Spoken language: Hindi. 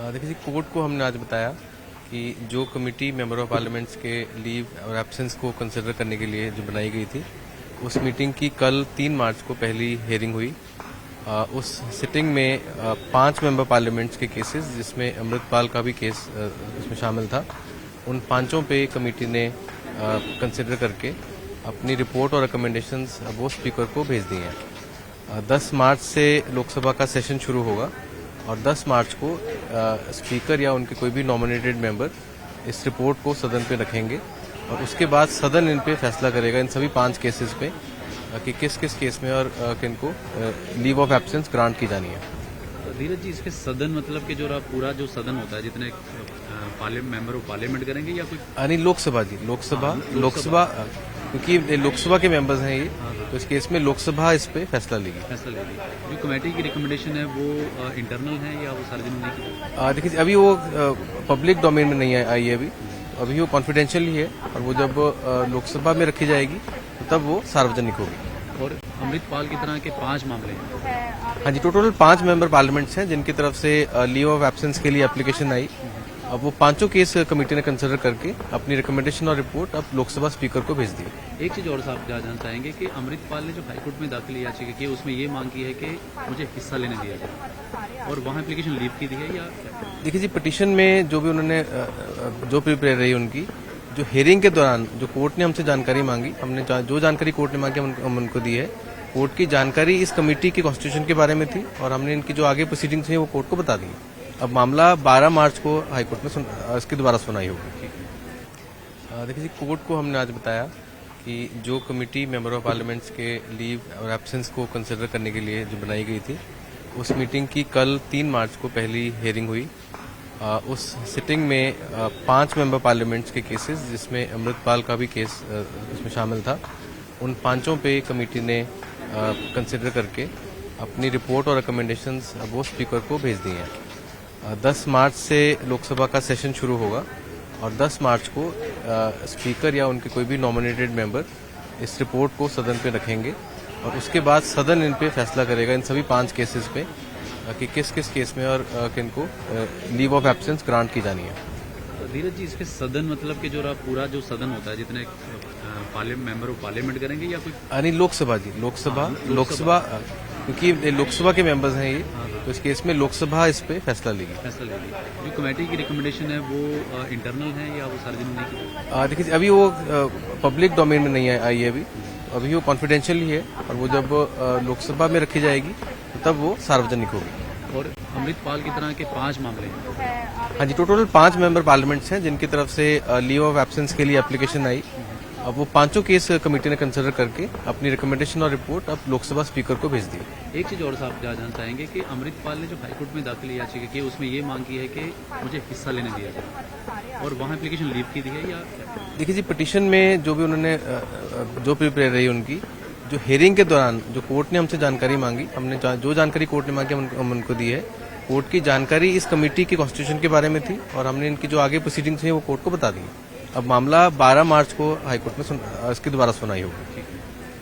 देखिए जी, कोर्ट को हमने आज बताया कि जो कमेटी मेंबर ऑफ पार्लियामेंट्स के लीव और एब्सेंस को कंसिडर करने के लिए जो बनाई गई थी, उस मीटिंग की कल 3 मार्च को पहली हेयरिंग हुई। उस सिटिंग में 5 मेंबर पार्लियामेंट्स के केसेस, जिसमें अमृतपाल का भी केस उसमें शामिल था, उन 5 पे कमेटी ने कंसिडर करके अपनी रिपोर्ट और रिकमेंडेशंस वो स्पीकर को भेज दी हैं। 10 मार्च से लोकसभा का सेशन शुरू होगा और 10 मार्च को स्पीकर या उनके कोई भी नॉमिनेटेड मेंबर इस रिपोर्ट को सदन पे रखेंगे और उसके बाद सदन इन पे फैसला करेगा, इन सभी 5 केसेस पे, कि किस किस केस में और किनको लीव ऑफ एब्सेंस ग्रांट की जानी है। धीरज जी, इसके सदन मतलब कि जो पूरा जो सदन होता है, जितने मेंबर ऑफ पार्लियामेंट करेंगे या कोई नहीं, लोकसभा जी, लोकसभा क्योंकि लोकसभा के मेंबर्स हैं ये, तो इस केस में लोकसभा इस पे फैसला लेगी। जो कमेटी की रिकमेंडेशन है वो इंटरनल है या वो सार्वजनिक नहीं? देखिए, अभी वो पब्लिक डोमेन में नहीं आई है, अभी वो कॉन्फिडेंशियल ही है और वो जब लोकसभा में रखी जाएगी तो तब वो सार्वजनिक होगी। और अमृतपाल की तरह के 5 मामले हैं। हाँ जी, टोटल 5 मेंबर पार्लियामेंट्स हैं जिनकी तरफ से लीव ऑफ एब्सेंस के लिए एप्लीकेशन आई। अब वो 5 केस कमेटी ने कंसिडर करके अपनी रिकमेंडेशन और रिपोर्ट अब लोकसभा स्पीकर को भेज दी। एक चीज और साहब जानना चाहेंगे कि अमृतपाल ने जो हाईकोर्ट में दाखिल याचिका की, उसमें ये मांग की है कि मुझे हिस्सा लेने दिया जाए, और वहाँ एप्लीकेशन लीव की दी है या? देखिए जी, पिटीशन में जो भी उन्होंने जो प्रिपेयर रही उनकी, जो हियरिंग के दौरान जो कोर्ट ने हमसे जानकारी मांगी, हमने जो जानकारी कोर्ट ने मांगी हम उनको दी है। कोर्ट की जानकारी इस कमेटी के कॉन्स्टिट्यूशन के बारे में थी और हमने इनकी जो आगे प्रोसीडिंग्स हैं वो कोर्ट को बता दी। अब मामला 12 मार्च को हाईकोर्ट में इसकी दोबारा सुनवाई होगी। देखिए जी, कोर्ट को हमने आज बताया कि जो कमेटी मेंबर ऑफ पार्लियामेंट्स के लीव और एब्सेंस को कंसिडर करने के लिए जो बनाई गई थी, उस मीटिंग की कल 3 मार्च को पहली हेयरिंग हुई। उस सिटिंग में 5 मेंबर पार्लियामेंट्स के केसेस, जिसमें अमृतपाल का भी केस उसमें शामिल था, उन 5 पे कमेटी ने कंसिडर करके अपनी रिपोर्ट और रिकमेंडेशंस वो स्पीकर को भेज दी हैं। 10 मार्च से लोकसभा का सेशन शुरू होगा और 10 मार्च को स्पीकर या उनके कोई भी नॉमिनेटेड मेंबर इस रिपोर्ट को सदन पे रखेंगे और उसके बाद सदन इन पे फैसला करेगा, इन सभी 5 केसेस पे, कि किस किस केस में और किनको लीव ऑफ एब्सेंस ग्रांट की जानी है। धीरज जी, इसके सदन मतलब कि जो पूरा जो सदन होता है, जितने मेंबर ऑफ पार्लियामेंट करेंगे या कोई? नहीं, लोकसभा जी, लोकसभा क्योंकि लोकसभा के मेंबर्स हैं ये, तो इस केस में लोकसभा इस पे फैसला लेगी। जो कमेटी की रिकमेंडेशन है वो इंटरनल है या वो सार्वजनिक नहीं? देखिए, अभी वो पब्लिक डोमेन में नहीं आई है, अभी वो कॉन्फिडेंशियल ही है और वो जब लोकसभा में रखी जाएगी तो तब वो सार्वजनिक होगी। और अमृतपाल की तरह के 5 मामले हैं। हाँ जी, टोटल 5 मेंबर पार्लियामेंट्स हैं जिनकी तरफ से लीव ऑफ एब्सेंस के लिए एप्लीकेशन आई। अब वो 5 केस कमेटी ने कंसिडर करके अपनी रिकमेंडेशन और रिपोर्ट अब लोकसभा स्पीकर को भेज दी। एक चीज और साहब जानना चाहेंगे कि अमृतपाल ने जो हाईकोर्ट में दाखिल याचिका की, उसमें ये मांग की है कि मुझे हिस्सा लेने दिया जाए, और वहाँ एप्लीकेशन लीव की दी है या? देखिए जी, पिटीशन में जो भी उन्होंने जो प्रिपेयर रही उनकी, जो हियरिंग के दौरान जो कोर्ट ने हमसे जानकारी मांगी, हमने जो जानकारी कोर्ट ने मांगी हम उनको दी है। कोर्ट की जानकारी इस कमेटी के कॉन्स्टिट्यूशन के बारे में थी और हमने इनकी जो आगे प्रोसीडिंग्स हैं वो कोर्ट को बता दी। अब मामला 12 मार्च को हाईकोर्ट में इसकी दोबारा सुनवाई होगी।